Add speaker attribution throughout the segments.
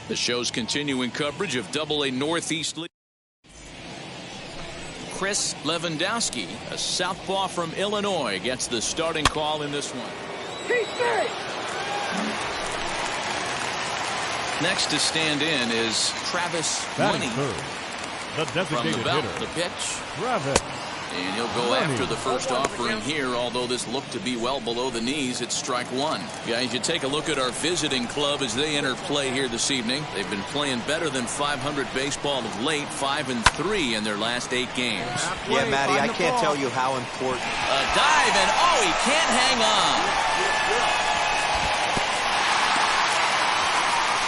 Speaker 1: The show's continuing coverage of Double-A Northeast League. Chris Lewandowski, a southpaw from Illinois, gets the starting call in this one. Next to stand in is Travis Money. From the belt, the pitch.
Speaker 2: Travis.
Speaker 1: And he'll go after the first offering here, although this looked to be well below the knees. It's strike one. Guys, you take a look at our visiting club as they enter play here this evening. They've been playing better than .500 baseball of late, 5-3 in their last 8 games.
Speaker 3: Yeah, Matty, I can't tell you how important.
Speaker 1: A dive, and oh, he can't hang on.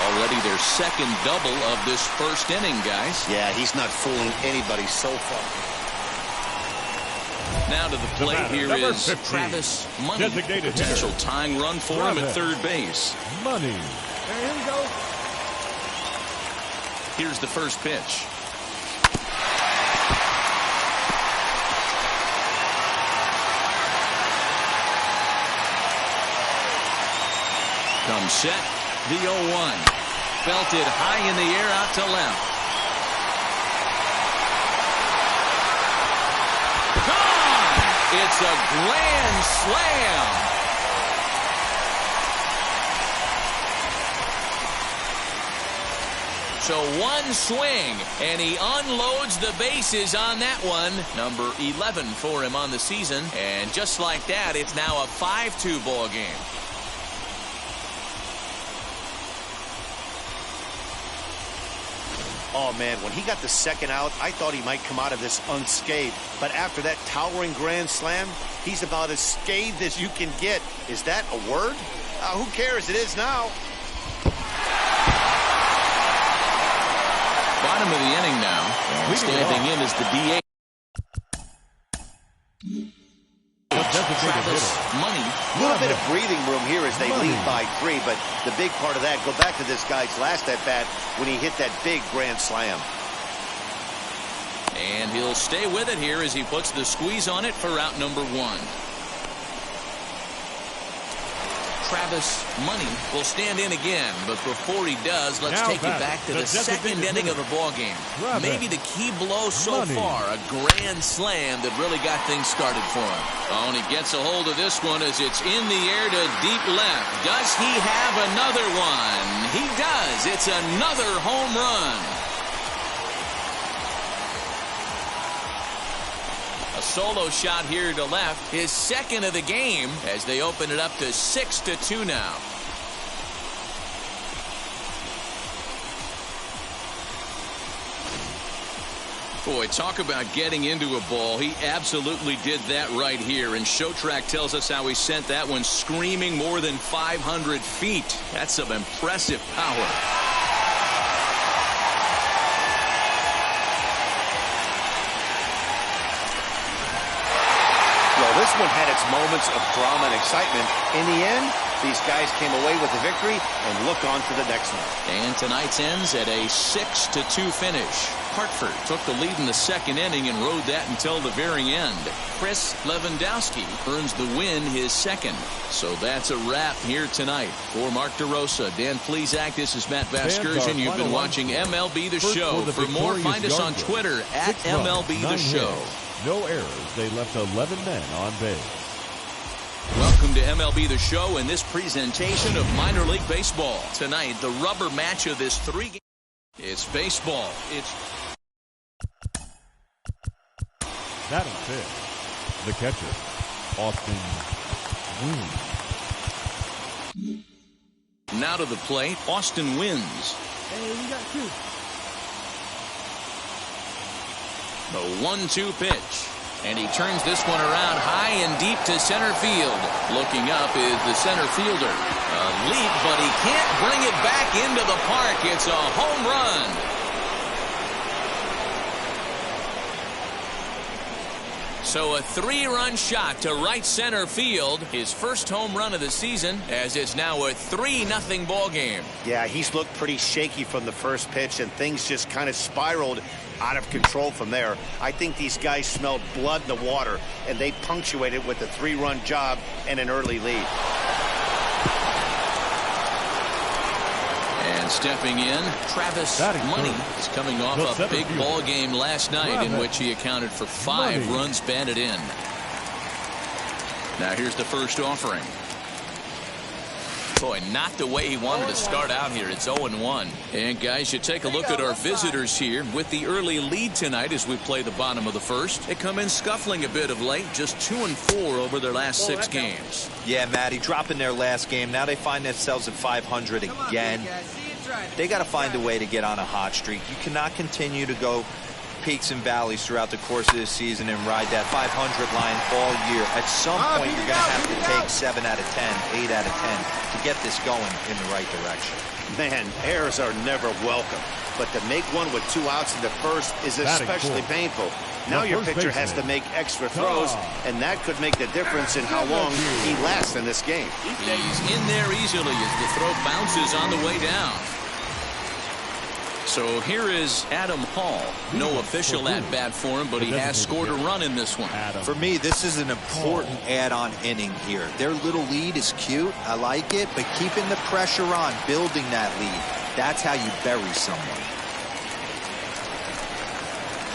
Speaker 1: Already their second double of this first inning, guys.
Speaker 3: Yeah, he's not fooling anybody so far.
Speaker 1: Now to the plate here is 15, Travis Money. Potential tying run for him at third base.
Speaker 2: Money.
Speaker 4: There you go.
Speaker 1: Here's the first pitch. Comes set. The 0-1. Belted high in the air out to left. It's a grand slam. So one swing, and he unloads the bases on that one. Number 11 for him on the season. And just like that, it's now a 5-2 ball game.
Speaker 3: Oh, man, when he got the second out, I thought he might come out of this unscathed. But after that towering grand slam, he's about as scathed as you can get. Is that a word? Who cares? It is now.
Speaker 1: Bottom of the inning now. And standing in is the DA. Travis Money.
Speaker 3: A little bit of breathing room here as they lead by 3, but the big part of that, go back to this guy's last at-bat when he hit that big grand slam.
Speaker 1: And he'll stay with it here as he puts the squeeze on it for out number 1. Travis Money will stand in again, but before he does, let's take you back to the second inning of the ball game. Maybe the key blow so far, a grand slam that really got things started for him. Oh, and he gets a hold of this one as it's in the air to deep left. Does he have another one? He does. It's another home run. A solo shot here to left, his second of the game, as they open it up to 6-2 now. Boy, talk about getting into a ball. He absolutely did that right here, and Showtrack tells us how he sent that one screaming more than 500 feet. That's some impressive power.
Speaker 3: This one had its moments of drama and excitement. In the end, these guys came away with the victory and look on to the next one.
Speaker 1: And tonight's ends at a 6-2 finish. Hartford took the lead in the second inning and rode that until the very end. Chris Lewandowski earns the win, his second. So that's a wrap here tonight. For Mark DeRosa, Dan Plesac, this is Matt Vasgersian. You've been watching MLB The Show. For more, find us on Twitter at MLB The Show.
Speaker 2: No errors. They left 11 men on base.
Speaker 1: Welcome to MLB The Show and this presentation of minor league baseball. Tonight, the rubber match of this 3-game. It's baseball. It's
Speaker 2: batting fifth, the catcher, Austin Wynns.
Speaker 1: Now to the plate, Austin Wynns.
Speaker 4: Hey, we got 2.
Speaker 1: The 1-2 pitch. And he turns this one around high and deep to center field. Looking up is the center fielder. A leap, but he can't bring it back into the park. It's a home run. So a 3-run shot to right center field. His first home run of the season, as it's now a 3-0 ball game.
Speaker 3: Yeah, he's looked pretty shaky from the first pitch, and things just kind of spiraled out of control from there. I think these guys smelled blood in the water, and they punctuated with a 3-run job and an early lead.
Speaker 1: And And stepping in, Travis Money is coming off a big ball game last night in which he accounted for 5 runs batted in. Now here's the first offering. Boy, not the way he wanted to start out here. It's 0-1. And guys, you take a look at our visitors here with the early lead tonight as we play the bottom of the first. They come in scuffling a bit of late, just 2-4 over their last 6 games.
Speaker 5: Yeah, Matty, dropping their last game. Now they find themselves at 500 again. They got to find a way to get on a hot streak. You cannot continue to go peaks and valleys throughout the course of this season and ride that 500 line all year. At some point, you're going to have to take 7 out of 10, 8 out of 10 to get this going in the right direction.
Speaker 3: Man, errors are never welcome, but to make one with 2 outs in the first is especially painful. Now your pitcher has to make extra throws, and that could make the difference in how long he lasts in this game.
Speaker 1: He's in there easily as the throw bounces on the way down. So here is Adam Hall. No official at-bat for him, but he has scored a run in this one.
Speaker 5: For me, this is an important add-on inning here. Their little lead is cute. I like it, but keeping the pressure on, building that lead, that's how you bury someone.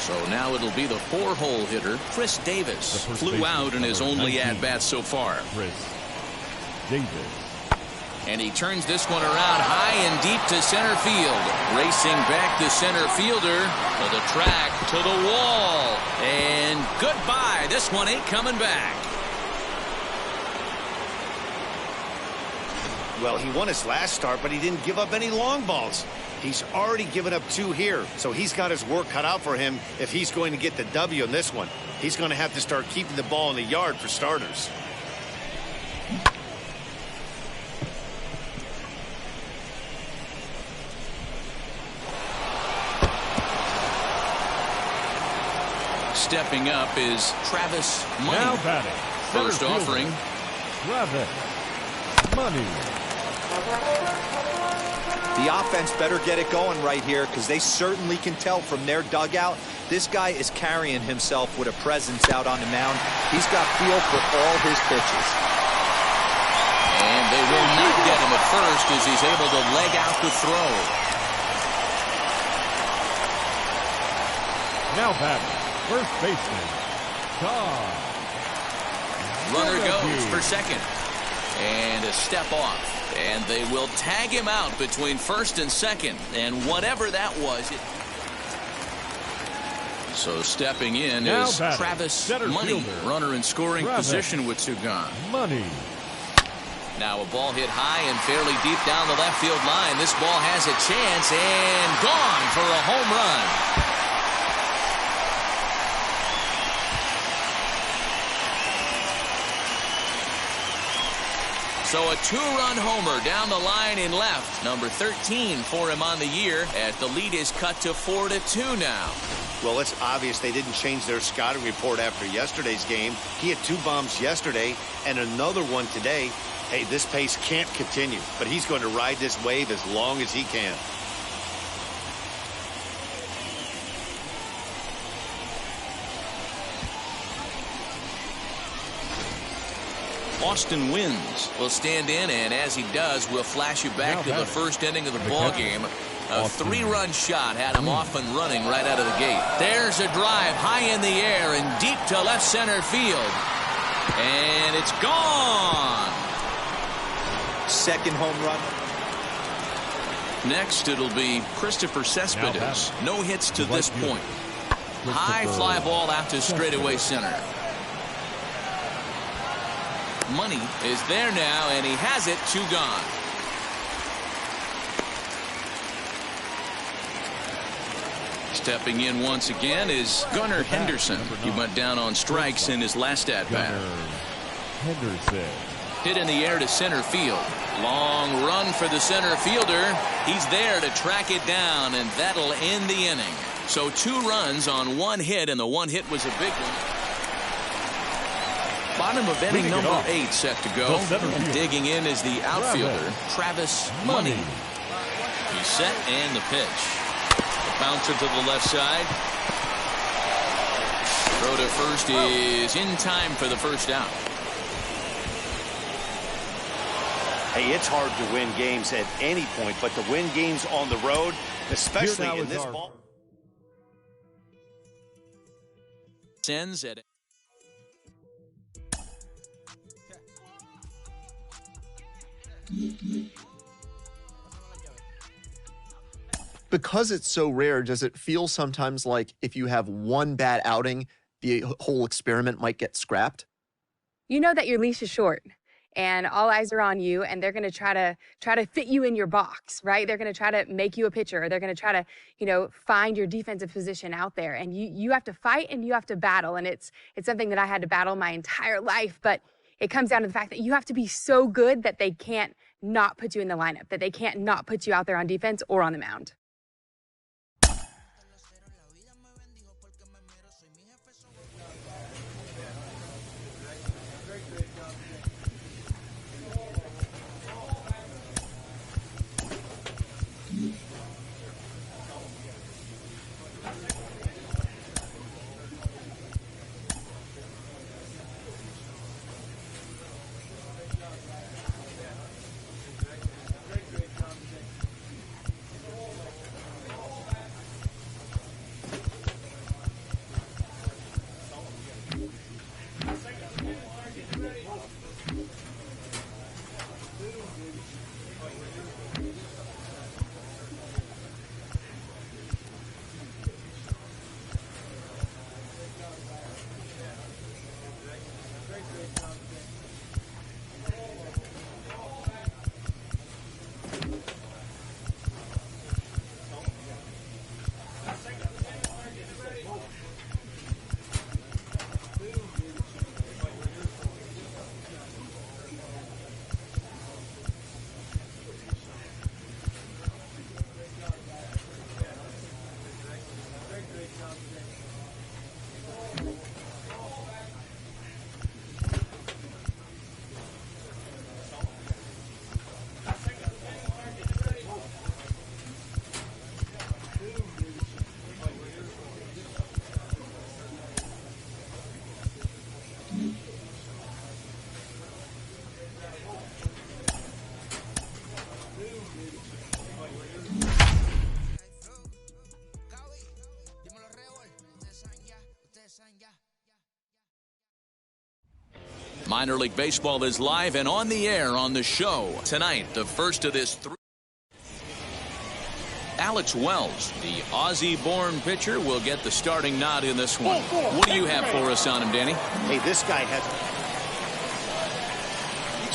Speaker 1: So now it'll be the 4-hole hitter, Chris Davis. Flew out in his only at-bat so far.
Speaker 2: Chris Davis.
Speaker 1: And he turns this one around high and deep to center field. Racing back the center fielder to the track, to the wall. And goodbye. This one ain't coming back.
Speaker 3: Well, he won his last start, but he didn't give up any long balls. He's already given up 2 here, so he's got his work cut out for him if he's going to get the W in this one. He's going to have to start keeping the ball in the yard for starters.
Speaker 1: Stepping up is Travis Money.
Speaker 2: Now batting.
Speaker 1: First offering.
Speaker 2: Travis Money.
Speaker 5: The offense better get it going right here because they certainly can tell from their dugout this guy is carrying himself with a presence out on the mound. He's got feel for all his pitches.
Speaker 1: And they will not get him at first as he's able to leg out the throw.
Speaker 2: Now batting. First baseman, Todd.
Speaker 1: Runner goes for second. And a step off. And they will tag him out between first and second. And whatever that was. So stepping in
Speaker 2: now
Speaker 1: is Travis Money.
Speaker 2: Fielder.
Speaker 1: Runner in scoring
Speaker 2: Travis
Speaker 1: position with 2 gone.
Speaker 2: Money.
Speaker 1: Now a ball hit high and fairly deep down the left field line. This ball has a chance and gone for a home run. So a 2-run homer down the line in left. Number 13 for him on the year as the lead is cut to 4-2 now.
Speaker 3: Well, it's obvious they didn't change their scouting report after yesterday's game. He had 2 bombs yesterday and another one today. Hey, this pace can't continue, but he's going to ride this wave as long as he can.
Speaker 1: Austin Wins will stand in, and as he does, we'll flash you back to the first inning of the ball game. A 3-run shot had him off and running right out of the gate. There's a drive high in the air and deep to left center field. And it's gone.
Speaker 5: Second home run.
Speaker 1: Next, it'll be Christopher Cespedes. No hits to this point. High fly ball out to straightaway center. Money is there now, and he has it. 2 gone. Stepping in once again is Gunnar Henderson. He went down on strikes in his last at-bat.
Speaker 2: Henderson.
Speaker 1: Hit in the air to center field. Long run for the center fielder. He's there to track it down, and that'll end the inning. So 2 runs on 1 hit, and the 1 hit was a big one. Bottom of inning number 8 set to go. And digging in is the outfielder, Travis Money. He's set and the pitch. The bouncer to the left side. Throw to first is in time for the first out.
Speaker 3: Hey, it's hard to win games at any point, but to win games on the road, especially in this ball.
Speaker 1: Sends it.
Speaker 6: Because it's so rare, does it feel sometimes like if you have one bad outing, the whole experiment might get scrapped?
Speaker 7: You know that your leash is short and all eyes are on you, and they're going to try to fit you in your box, right? They're going to try to make you a pitcher, or they're going to try to, find your defensive position out there, and you have to fight and you have to battle. And it's something that I had to battle my entire life, but it comes down to the fact that you have to be so good that they can't not put you in the lineup, that they can't not put you out there on defense or on the mound.
Speaker 1: Minor League Baseball is live and on the air on the show tonight. The first of this three. Alex Wells, the Aussie-born pitcher, will get the starting nod in this one. What do you have for us on him, Danny?
Speaker 3: Hey, this guy has...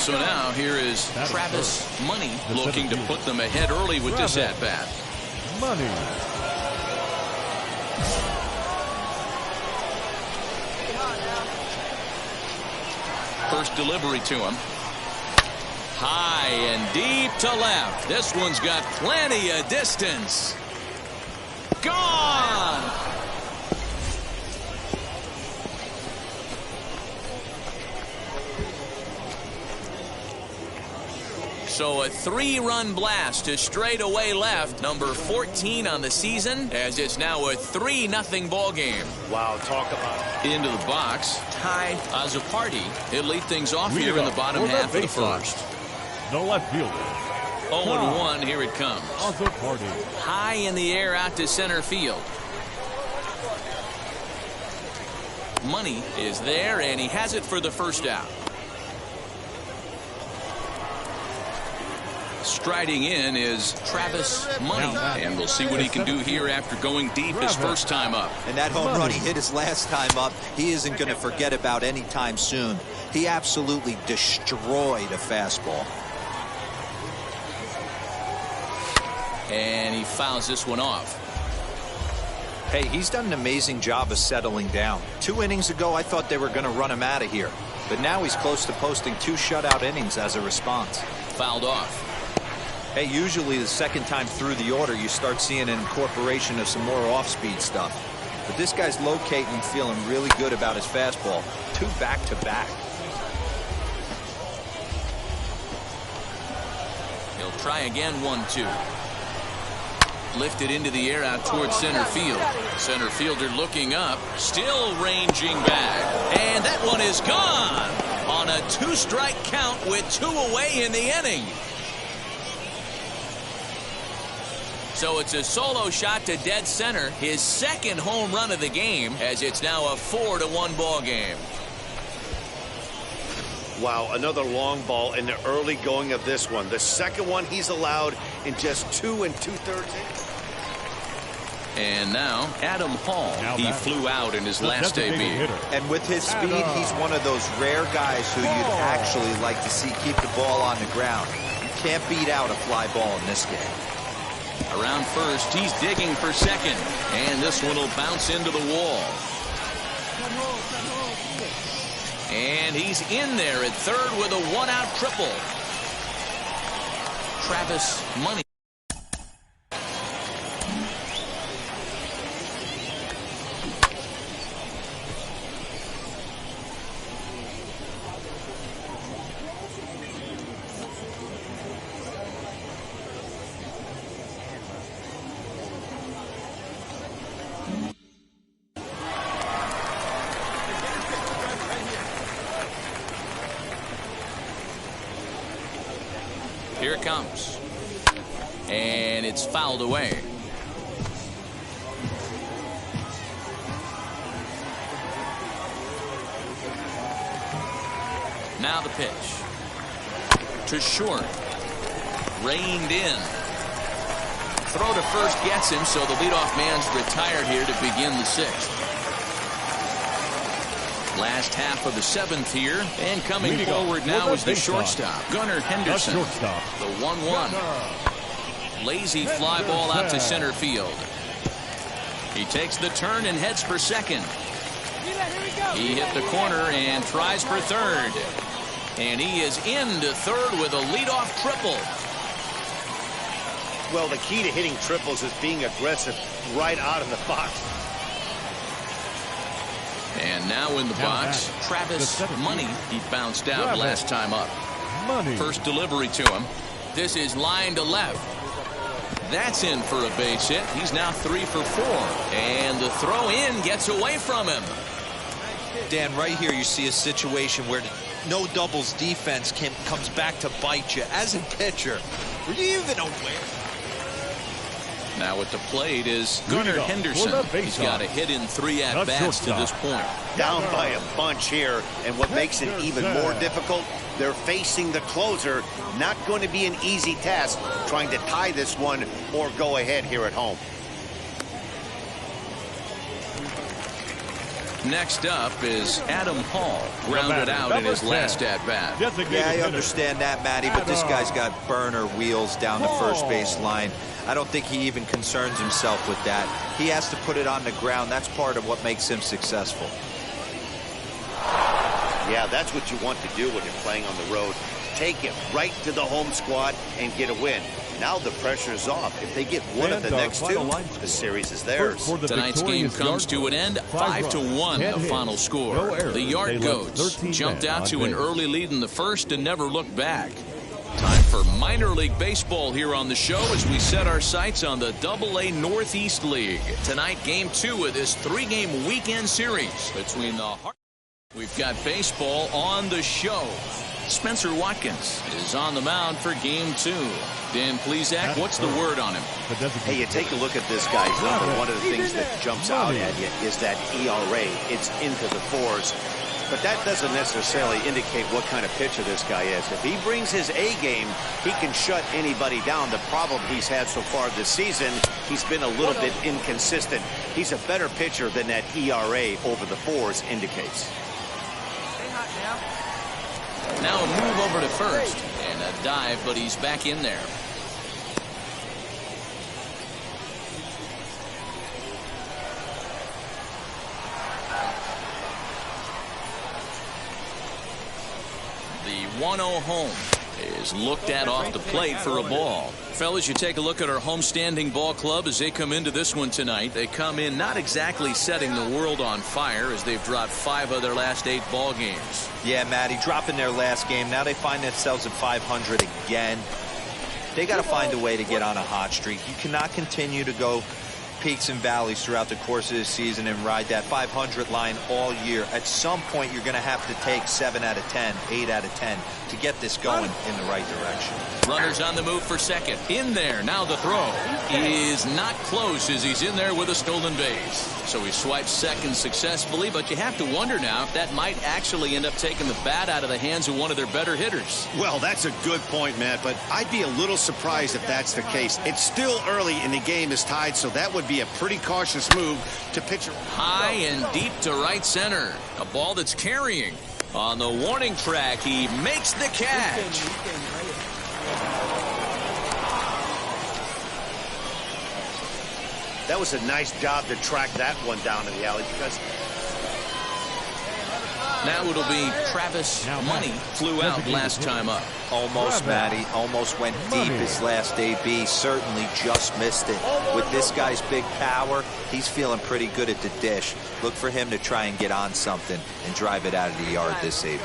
Speaker 1: So now here is Travis Money looking to put them ahead early with this at-bat.
Speaker 2: Money.
Speaker 1: First delivery to him. High and deep to left. This one's got plenty of distance. Gone! So a 3-run blast to straightaway left, number 14 on the season, as it's now a 3-0 ball game.
Speaker 3: Wow, talk about it.
Speaker 1: Into the box, Ty Azapardi. He'll lead things off here in the bottom half of the first.
Speaker 2: The left fielder.
Speaker 1: 0-1, here it comes.
Speaker 2: Azapardi.
Speaker 1: High in the air out to center field. Money is there, and he has it for the first out. Striding in is Travis Money, and we'll see what he can do here after going deep his first time up.
Speaker 5: And that home run he hit his last time up, he isn't going to forget about any time soon. He absolutely destroyed a fastball.
Speaker 1: And he fouls this one off.
Speaker 5: Hey, he's done an amazing job of settling down. 2 innings ago, I thought they were going to run him out of here. But now he's close to posting 2 shutout innings as a response.
Speaker 1: Fouled off.
Speaker 5: Hey, usually the second time through the order, you start seeing an incorporation of some more off-speed stuff. But this guy's locating and feeling really good about his fastball. 2 back-to-back.
Speaker 1: He'll try again, 1-2. Lifted into the air out towards center field. Center fielder looking up, still ranging back. And that one is gone on a two-strike count with 2 away in the inning. So it's a solo shot to dead center, his second home run of the game, as it's now a 4-1 ball game.
Speaker 3: Wow, another long ball in the early going of this one. The second one he's allowed in just 2 2/3 innings.
Speaker 1: And now Adam Hall. He flew out in his last debut.
Speaker 5: And with his speed, he's one of those rare guys who you'd actually like to see keep the ball on the ground. You can't beat out a fly ball in this game.
Speaker 1: Around first, he's digging for second. And this one will bounce into the wall. And he's in there at third with a one-out triple. Travis Money. Here it comes. And it's fouled away. Now the pitch. To short. Reined in. Throw to first gets him, so the leadoff man's retired here to begin the 6th. Last half of the 7th here, and coming forward now is the shortstop, Gunnar Henderson. The 1-1. Lazy fly ball out to center field. He takes the turn and heads for second. He hit the corner and tries for third. And he is into third with a leadoff triple.
Speaker 3: Well, the key to hitting triples is being aggressive right out of the box.
Speaker 1: And now in the box, Travis Money. He bounced out last time up. First delivery to him. This is line to left. That's in for a base hit. He's now 3 for 4. And the throw in gets away from him.
Speaker 5: Dan, right here you see a situation where no doubles defense comes back to bite you. As a pitcher, were you even aware?
Speaker 1: Now at the plate is Gunnar Henderson. He's got a hit in 3 at-bats to this point.
Speaker 3: Down by a bunch here, and what makes it even more difficult, they're facing the closer. Not going to be an easy task trying to tie this one or go ahead here at home.
Speaker 1: Next up is Adam Hall, grounded out in his last at-bat.
Speaker 5: Yeah, I understand that, Matty, but this guy's got burner wheels down the first base line. I don't think he even concerns himself with that. He has to put it on the ground. That's part of what makes him successful.
Speaker 3: Yeah, that's what you want to do when you're playing on the road. Take it right to the home squad and get a win. Now the pressure's off. If they get one of the next 2, the series is theirs.
Speaker 1: Tonight's game comes to an end. 5-1, the final score. The Yard Goats jumped out to an early lead in the first and never looked back. Time for minor league baseball here on the show as we set our sights on the AA Northeast League. Tonight, game 2 of this 3-game weekend series between the... We've got baseball on the show. Spencer Watkins is on the mound for game 2. Dan Plesac, what's the word on him?
Speaker 3: Hey, you take a look at this guy's number. One of the things that jumps out at you is that ERA. It's into the 4s. But that doesn't necessarily indicate what kind of pitcher this guy is. If he brings his A game, he can shut anybody down. The problem he's had so far this season, he's been a little bit inconsistent. He's a better pitcher than that ERA over the 4s indicates.
Speaker 1: Now a move over to first and a dive, but he's back in there. The 1-0 home is looked at off the plate for a ball. Fellas, you take a look at our homestanding ball club as they come into this one tonight. They come in not exactly setting the world on fire as they've dropped 5 of their last 8 ball games.
Speaker 5: Yeah, Matty, dropping their last game. Now they find themselves at 500 again. They got to find a way to get on a hot streak. You cannot continue to go peaks and valleys throughout the course of the season and ride that 500 line all year. At some point, you're going to have to take 7 out of 10, 8 out of 10 to get this going in the right direction.
Speaker 1: Runners on the move for second. In there. Now the throw is not close as he's in there with a stolen base. So he swipes second successfully, but you have to wonder now if that might actually end up taking the bat out of the hands of one of their better hitters.
Speaker 3: Well, that's a good point, Matt, but I'd be a little surprised if that's the case. It's still early and the game is tied, so that would be a pretty cautious move to pitch.
Speaker 1: High and deep to right center. A ball that's carrying. On the warning track, he makes the catch.
Speaker 3: That was a nice job to track that one down in the alley because
Speaker 1: now it'll be Travis Money flew out last time up.
Speaker 5: Almost, Matty. Almost went deep his last AB. Certainly just missed it. With this guy's big power, he's feeling pretty good at the dish. Look for him to try and get on something and drive it out of the yard this AB.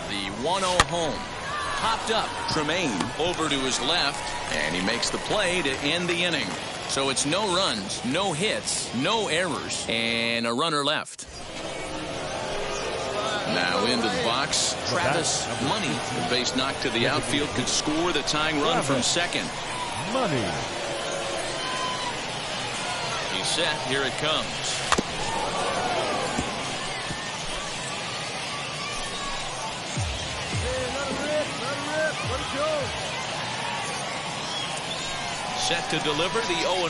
Speaker 1: The 1-0 home. Popped up. Tremaine over to his left, and he makes the play to end the inning. So it's no runs, no hits, no errors, and a runner left. Now into the box, Travis Money. The base knock to the outfield could score the tying run from second.
Speaker 2: Money.
Speaker 1: He's set. Here it comes. Set to deliver the 0-1.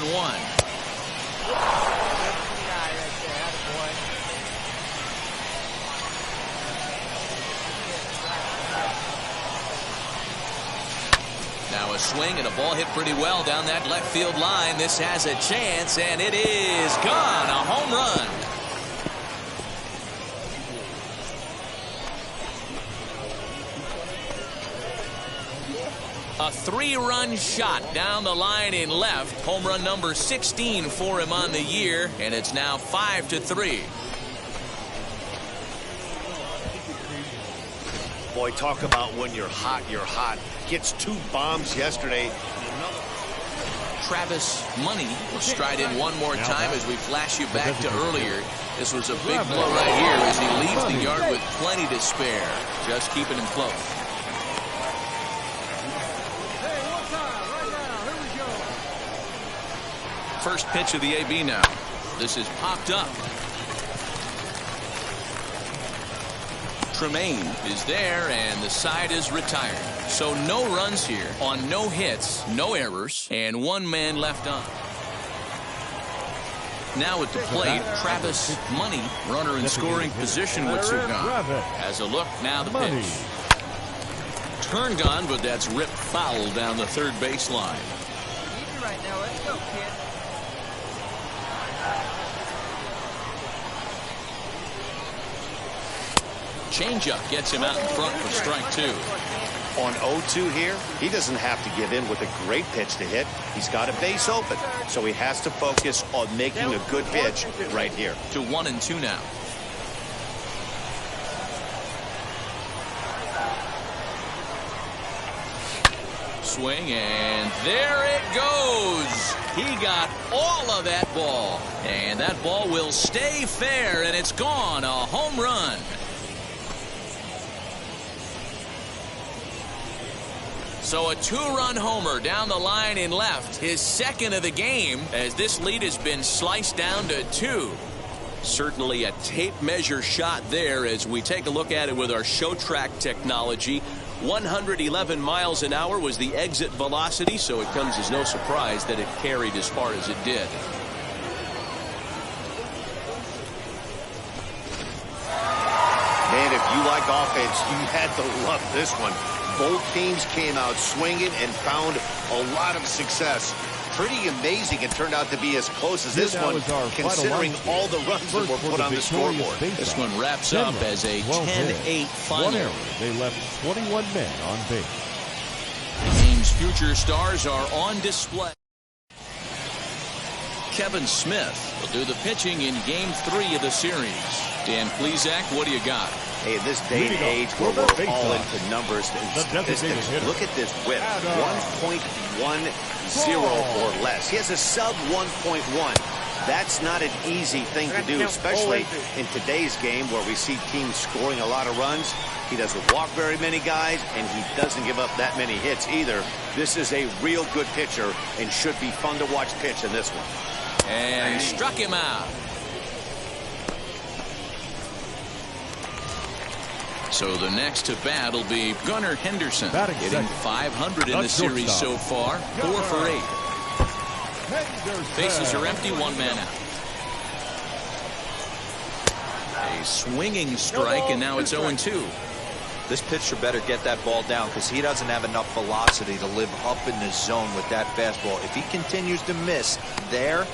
Speaker 1: Now a swing and a ball hit pretty well down that left field line. This has a chance, and it is gone. A home run. A 3-run shot down the line in left. Home run number 16 for him on the year, and it's now 5-3.
Speaker 3: boy, talk about when you're hot, you're hot. Gets 2 bombs yesterday.
Speaker 1: Travis Money will stride in one more time as we flash you back to earlier. This was a big blow right here as he leaves the yard with plenty to spare. Just keeping him close. First pitch of the AB now. This is popped up. Tremaine is there, and the side is retired. So no runs here on no hits, no errors, and 1 man left on. Now at the plate, Travis Money, runner in scoring position with Sugan. Has a look, now the pitch. Turned on, but that's ripped foul down the third baseline.
Speaker 4: Right now, let's go, kid.
Speaker 1: Changeup gets him out in front for strike 2.
Speaker 3: On 0-2 here, he doesn't have to give in with a great pitch to hit. He's got a base open, so he has to focus on making a good pitch right here.
Speaker 1: To 1-2 now. Swing, and there it goes. He got all of that ball, and that ball will stay fair, and it's gone. A home run. So a 2-run homer down the line in left, his second of the game, as this lead has been sliced down to 2. Certainly a tape measure shot there as we take a look at it with our show track technology. 111 miles an hour was the exit velocity, so it comes as no surprise that it carried as far as it did.
Speaker 3: Man, if you like offense, you had to love this one. Both teams came out swinging and found a lot of success. Pretty amazing it turned out to be as close as this one, considering all the runs that were put on the scoreboard.
Speaker 1: This one wraps up as a 10-8 final.
Speaker 2: 1 error. They left 21 men on base.
Speaker 1: The team's future stars are on display. Kevin Smith will do the pitching in Game 3 of the series. Dan Plesac, what do you got?
Speaker 3: Hey, in this day and age where we're all into numbers and statistics, look at this whip. 1.10 or less. He has a sub 1.1. That's not an easy thing to do, especially in today's game where we see teams scoring a lot of runs. He doesn't walk very many guys, and he doesn't give up that many hits either. This is a real good pitcher and should be fun to watch pitch in this one.
Speaker 1: And struck him out. So the next to bat will be Gunnar Henderson, hitting 500 in the series so far, 4 for 8. Bases are empty, 1 man out. A swinging strike, and now it's 0-2.
Speaker 5: This pitcher better get that ball down because he doesn't have enough velocity to live up in the zone with that fastball. If he continues to miss there,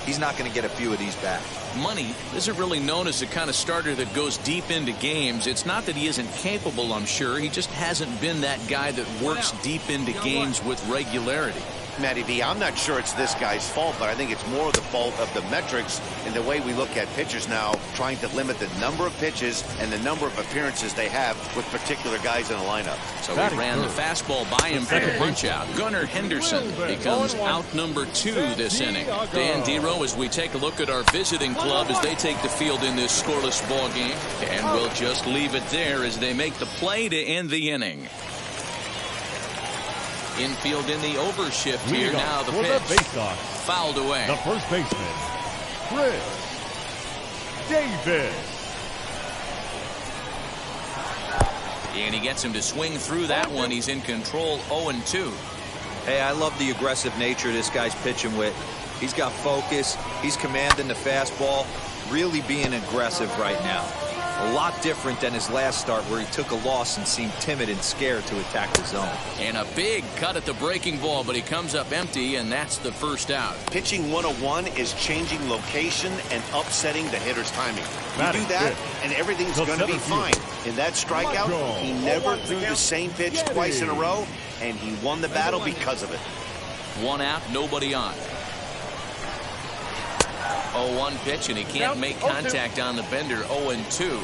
Speaker 5: he's not going to get a few of these back.
Speaker 1: Money isn't really known as the kind of starter that goes deep into games. It's not that he isn't capable, I'm sure. He just hasn't been that guy that works deep into games with regularity.
Speaker 3: Matty V, I'm not sure it's this guy's fault, but I think it's more the fault of the metrics and the way we look at pitchers now, trying to limit the number of pitches and the number of appearances they have with particular guys in the lineup.
Speaker 1: So he ran the fastball by him for the punch out. Gunnar Henderson becomes out number 2 this inning. Dan Dero, as we take a look at our visiting club as they take the field in this scoreless ball game, and we'll just leave it there as they make the play to end the inning. Infield in the overshift here. Now the pitch. Fouled away.
Speaker 2: The first baseman, Chris Davis.
Speaker 1: And he gets him to swing through that one. He's in control, 0-2.
Speaker 5: Hey, I love the aggressive nature this guy's pitching with. He's got focus. He's commanding the fastball. Really being aggressive right now. A lot different than his last start where he took a loss and seemed timid and scared to attack the zone.
Speaker 1: And a big cut at the breaking ball, but he comes up empty, and that's the first out.
Speaker 3: Pitching 101 is changing location and upsetting the hitter's timing. You do that, and everything's going to be fine. In that strikeout, he never threw the same pitch twice in a row, and he won the battle because of it.
Speaker 1: 1 out, nobody on. 0-1 pitch, and he can't make contact on the bender. 0-2.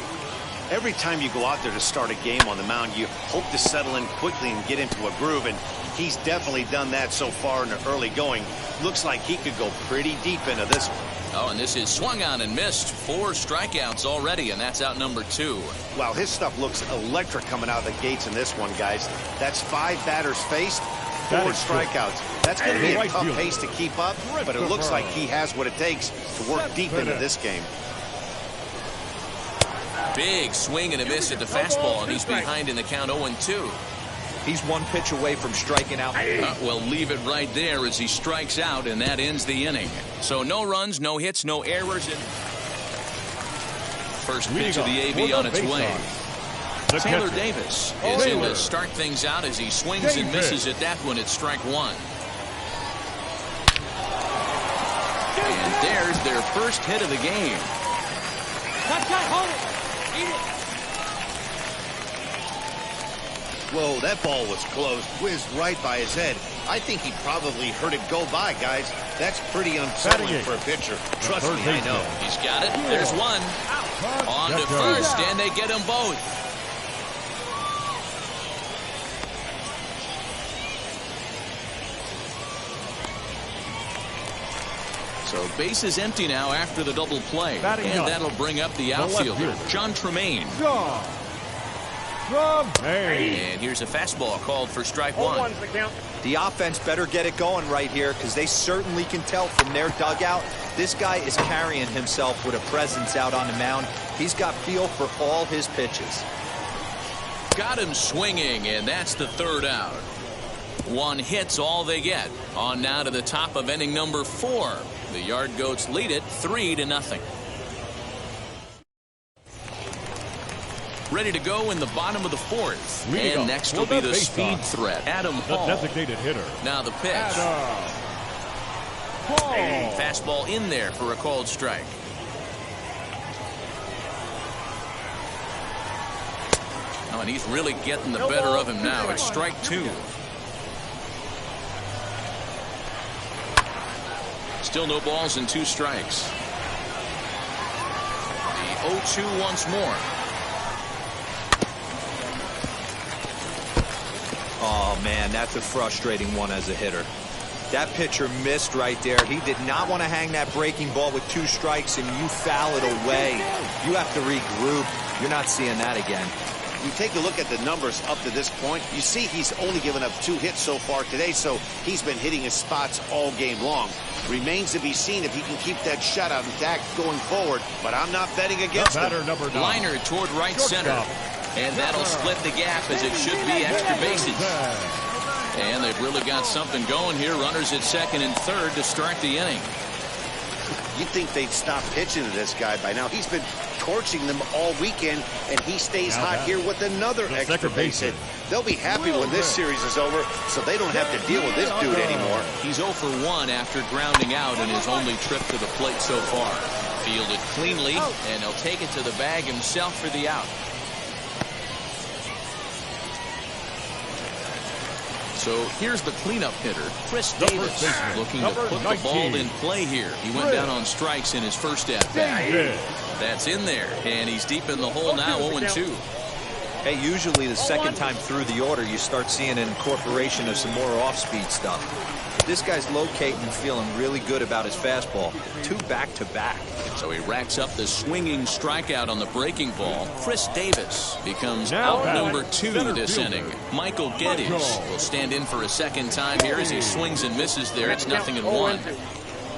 Speaker 3: Every time you go out there to start a game on the mound, you hope to settle in quickly and get into a groove, and he's definitely done that so far in the early going. Looks like he could go pretty deep into this one.
Speaker 1: Oh, and this is swung on and missed. 4 strikeouts already, and that's out number 2.
Speaker 3: Wow, his stuff looks electric coming out of the gates in this one, guys. That's 5 batters faced, 4 strikeouts. That's going to be a tough pace to keep up, but it looks like he has what it takes to work deep into this game.
Speaker 1: Big swing and a miss at the fastball, and he's behind in the count, 0-2.
Speaker 5: He's 1 pitch away from striking out.
Speaker 1: Well, leave it right there as he strikes out, and that ends the inning. So no runs, no hits, no errors. First pitch of the AB on its way. Taylor Davis is in to start things out as he swings and misses at that one at strike 1. And there's their first hit of the game.
Speaker 4: Hold it. Eat it.
Speaker 3: Whoa, that ball was close. Whizzed right by his head. I think he probably heard it go by, guys. That's pretty unsettling for a pitcher. Trust me, I know.
Speaker 1: He's got it. There's one. On to first, and they get them both. So base is empty now after the double play. And that'll bring up the outfielder, John Tremaine. And here's a fastball called for strike 1.
Speaker 5: The offense better get it going right here because they certainly can tell from their dugout. This guy is carrying himself with a presence out on the mound. He's got feel for all his pitches.
Speaker 1: Got him swinging, and that's the 3rd out. 1 hit's all they get. On now to the top of inning number 4. The Yard Goats lead it 3-0. Ready to go in the bottom of the 4th. And next will be the speed threat, Adam Hall.
Speaker 2: The designated hitter.
Speaker 1: Now the pitch. Fastball in there for a called strike. Oh, and he's really getting the better of him now. It's strike 2. Still no balls and 2 strikes. The 0-2 once more.
Speaker 5: Oh, man, that's a frustrating one as a hitter. That pitcher missed right there. He did not want to hang that breaking ball with 2 strikes, and you foul it away. You have to regroup. You're not seeing that again.
Speaker 3: You take a look at the numbers up to this point, you see he's only given up 2 hits so far today, so he's been hitting his spots all game long. Remains to be seen if he can keep that shutout intact going forward, but I'm not betting against him.
Speaker 1: Liner toward right center, and that'll split the gap as it should be extra bases. And they've really got something going here. Runners at second and third to start the inning.
Speaker 3: You'd think they'd stop pitching to this guy by now. He's been torching them all weekend, and he stays hot here with another extra base hit. They'll be happy when this series is over, so they don't have to deal with this dude anymore.
Speaker 1: He's 0 for 1 after grounding out in his only trip to the plate so far. Fielded cleanly, and he'll take it to the bag himself for the out. So here's the cleanup hitter, Chris Davis, looking to put the ball in play here. He went down on strikes in his first at-bat. That's in there, and he's deep in the hole now, 0-2.
Speaker 5: Hey, usually the second time through the order, you start seeing an incorporation of some more off-speed stuff. This guy's locating and feeling really good about his fastball. 2 back-to-back.
Speaker 1: So he racks up the swinging strikeout on the breaking ball. Chris Davis becomes out number 2 this inning. Michael Geddes will stand in for a second time here as he swings and misses there. It's 0-1.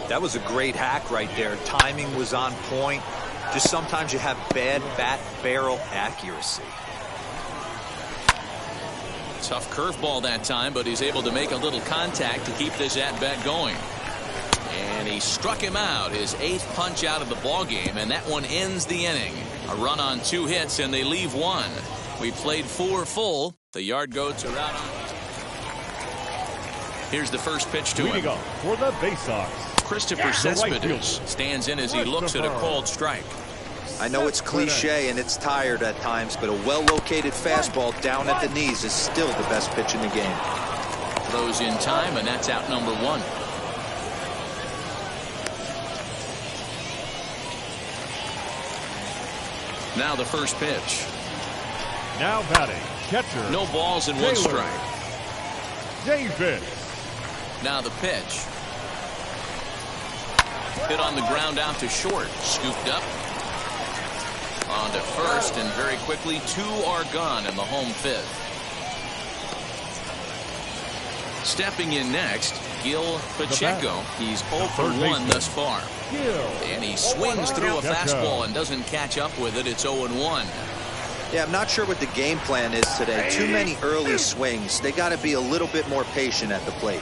Speaker 5: That was a great hack right there. Timing was on point. Just sometimes you have bad bat barrel accuracy.
Speaker 1: Tough curveball that time, but he's able to make a little contact to keep this at-bat going. And he struck him out, his 8th punch out of the ball game, and that one ends the inning. A run on 2 hits, and they leave 1. We played 4 full. The Yard Goats are out on. Here's the first pitch to him.
Speaker 2: For the Bay Sox,
Speaker 1: Christopher Cespedes stands in as he looks at a called strike.
Speaker 5: I know it's cliche and it's tired at times, but a well-located fastball down at the knees is still the best pitch in the game.
Speaker 1: Throws in time, and that's out number 1. Now the first pitch.
Speaker 2: now batting, catcher.
Speaker 1: No balls and 1 strike.
Speaker 2: Davis.
Speaker 1: Now the pitch. Hit on the ground out to short. Scooped up. On to first, and very quickly 2 are gone in the home 5th. Stepping in next, Gil Pacheco. He's 0 for 1 thus far. And he swings through a fastball and doesn't catch up with it. It's 0-1.
Speaker 5: Yeah, I'm not sure what the game plan is today. Too many early swings. They got to be a little bit more patient at the plate.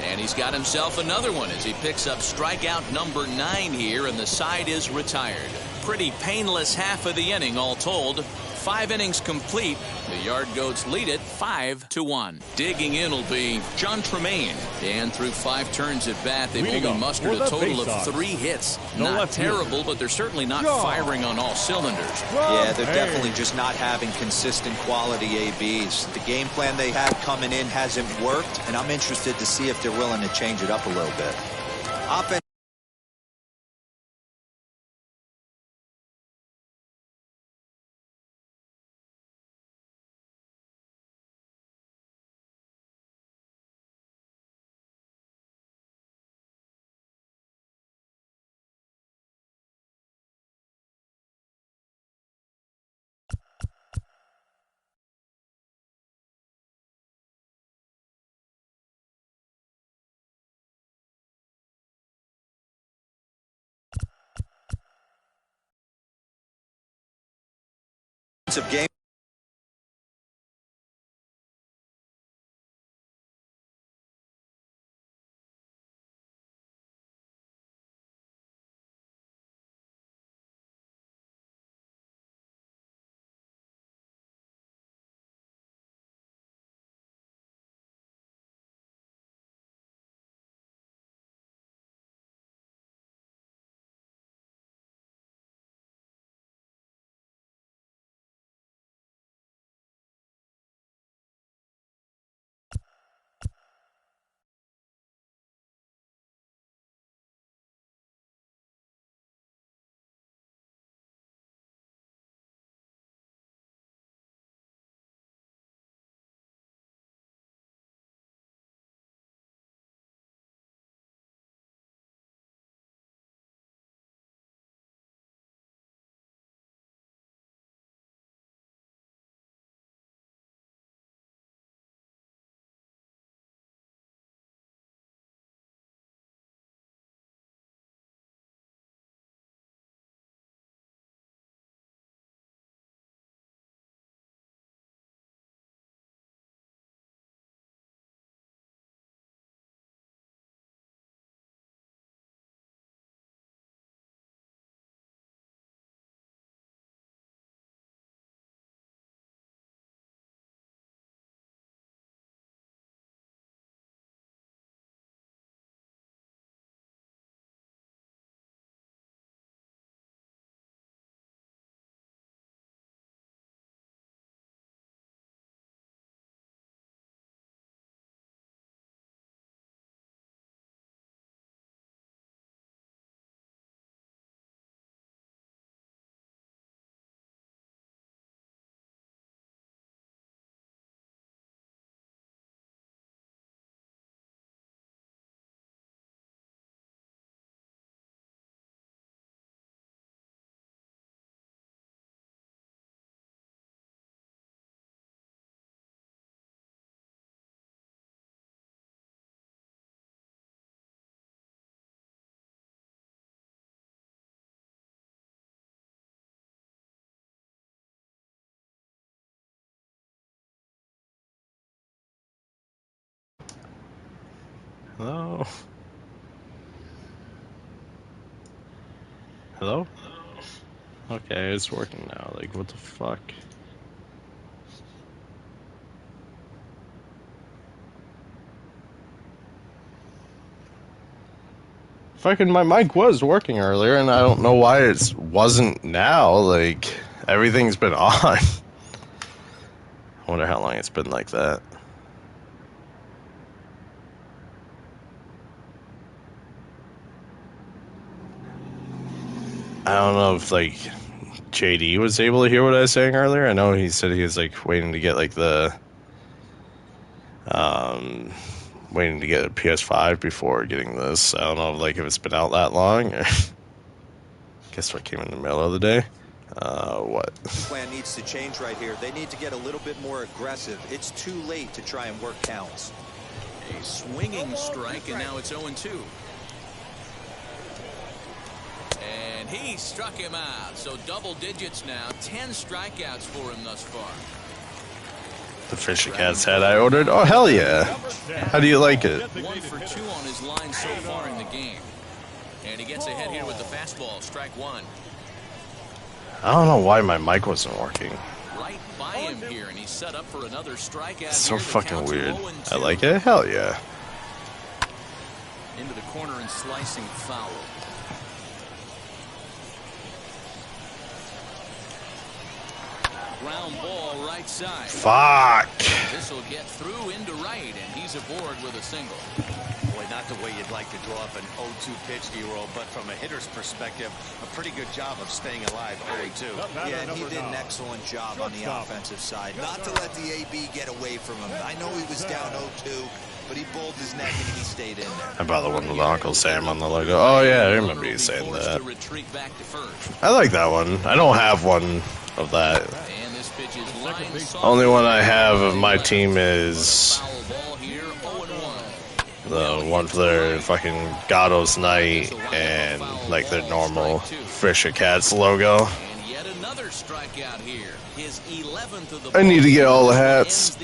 Speaker 1: And he's got himself another one as he picks up strikeout number 9 here, and the side is retired. Pretty painless half of the inning all told. 5 innings complete. The Yard Goats lead it 5-1. Digging in will be John Tremaine. And through 5 turns at bat, they've only mustered a total of 3 hits. Not terrible, but they're certainly not firing on all cylinders.
Speaker 5: Yeah, they're definitely just not having consistent quality ABs. The game plan they had coming in hasn't worked, and I'm interested to see if they're willing to change it up a little bit. Offense of game.
Speaker 8: Hello? Hello? Okay, it's working now. Like, what the fuck? Fucking my mic was working earlier, and I don't know why it wasn't now. Like, everything's been on. I wonder how long it's been like that. I don't know if, like, JD was able to hear what I was saying earlier. I know he said he was, like, waiting to get, like, the... waiting to get a PS5 before getting this. I don't know, like, if it's been out that long. Or guess what came in the middle of the day? What?
Speaker 5: Plan needs to change right here. They need to get a little bit more aggressive. It's too late to try and work counts.
Speaker 1: A swinging strike, and now it's 0-2. And he struck him out. So double digits now. 10 strikeouts for him thus far.
Speaker 8: The Fisher Cat's head I ordered? Oh, hell yeah. How do you like it?
Speaker 1: 1 for 2 on his line so far in the game. And he gets ahead here with the fastball. Strike 1.
Speaker 8: I don't know why my mic wasn't working.
Speaker 1: Right by him here, and he's set up for another strikeout.
Speaker 8: It's so fucking weird. I like it? Hell yeah.
Speaker 1: Into the corner and slicing foul. Ground ball right side.
Speaker 8: Fuck.
Speaker 1: This will get through into right, and he's aboard with a single.
Speaker 3: Boy, not the way you'd like to draw up an 0-2 pitch, D-roll, but from a hitter's perspective, a pretty good job of staying alive 0-2.
Speaker 5: Yeah, and he did an excellent job on the offensive side. Not to let the AB get away from him. I know he was down 0-2, but he bowled his neck and he stayed in there.
Speaker 8: I bought the one with Uncle Sam on the logo. Oh, yeah, I remember you saying that. I like that one. I don't have one of that. Only one I have of my team is the one for their fucking Gatos Night and like their normal Fisher Cats logo. I need to get all the hats.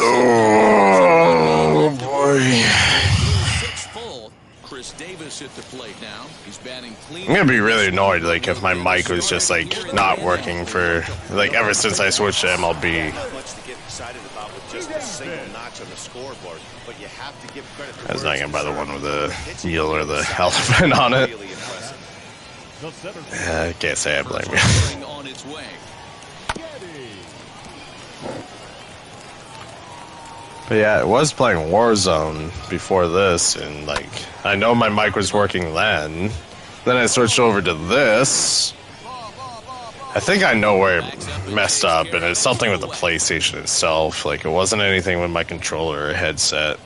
Speaker 8: Oh boy.
Speaker 1: Chris Davis at the plate now. He's batting clean.
Speaker 8: I'm gonna be really annoyed, like, if my mic was just like not working for like ever since I switched to MLB.
Speaker 3: Not much to get excited about with just a single notch on the scoreboard, but you have to give credit.
Speaker 8: I was not gonna buy the one with the eel or the elephant on it. I can't say I blame you. But yeah, I was playing Warzone before this, and like, I know my mic was working then. Then I switched over to this. I think I know where it messed up, and it's something with the PlayStation itself. Like, it wasn't anything with my controller or headset.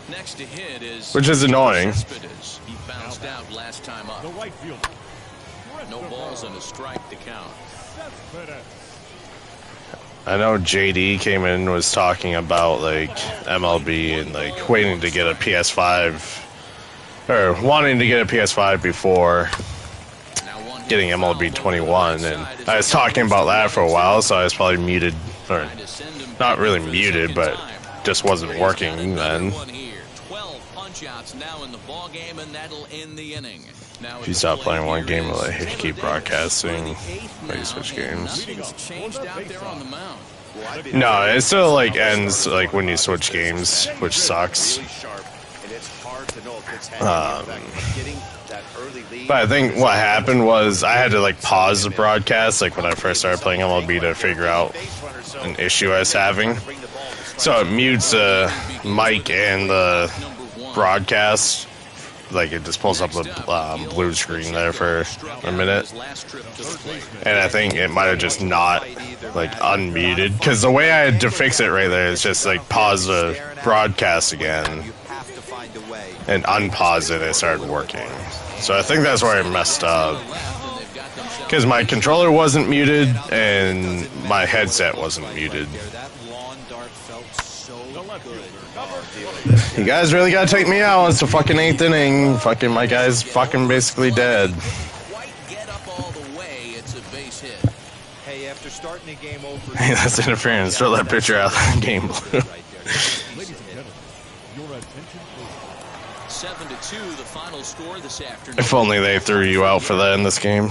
Speaker 1: Next to hit is
Speaker 8: which is annoying.
Speaker 1: He bounced out last time up. No balls and a strike to count.
Speaker 8: I know JD came in and was talking about like MLB and like waiting to get a PS5 or wanting to get a PS5 before getting MLB 21, and I was talking about that for a while, so I was probably muted, or not really muted, but just wasn't working then. If you stop playing one game, will I keep broadcasting? Or you switch games? No, it still like ends like when you switch games, which sucks. But I think what happened was I had to like pause the broadcast like when I first started playing MLB to figure out an issue I was having. So it mutes the mic and the broadcast. Like, it just pulls up the blue screen there for a minute. And I think it might have just not, like, unmuted. Because the way I had to fix it right there is just, like, pause the broadcast again. And unpause it, and it started working. So I think that's where I messed up. Because my controller wasn't muted, and my headset wasn't muted. You guys really gotta take me out. It's the fucking 8th inning. Fucking my guy's fucking basically dead.
Speaker 5: Hey, after starting the game over.
Speaker 8: Hey, that's interference. Throw that pitcher out of the game, Blue.
Speaker 1: 7-2 the final score this afternoon.
Speaker 8: If only they threw you out for that in this game.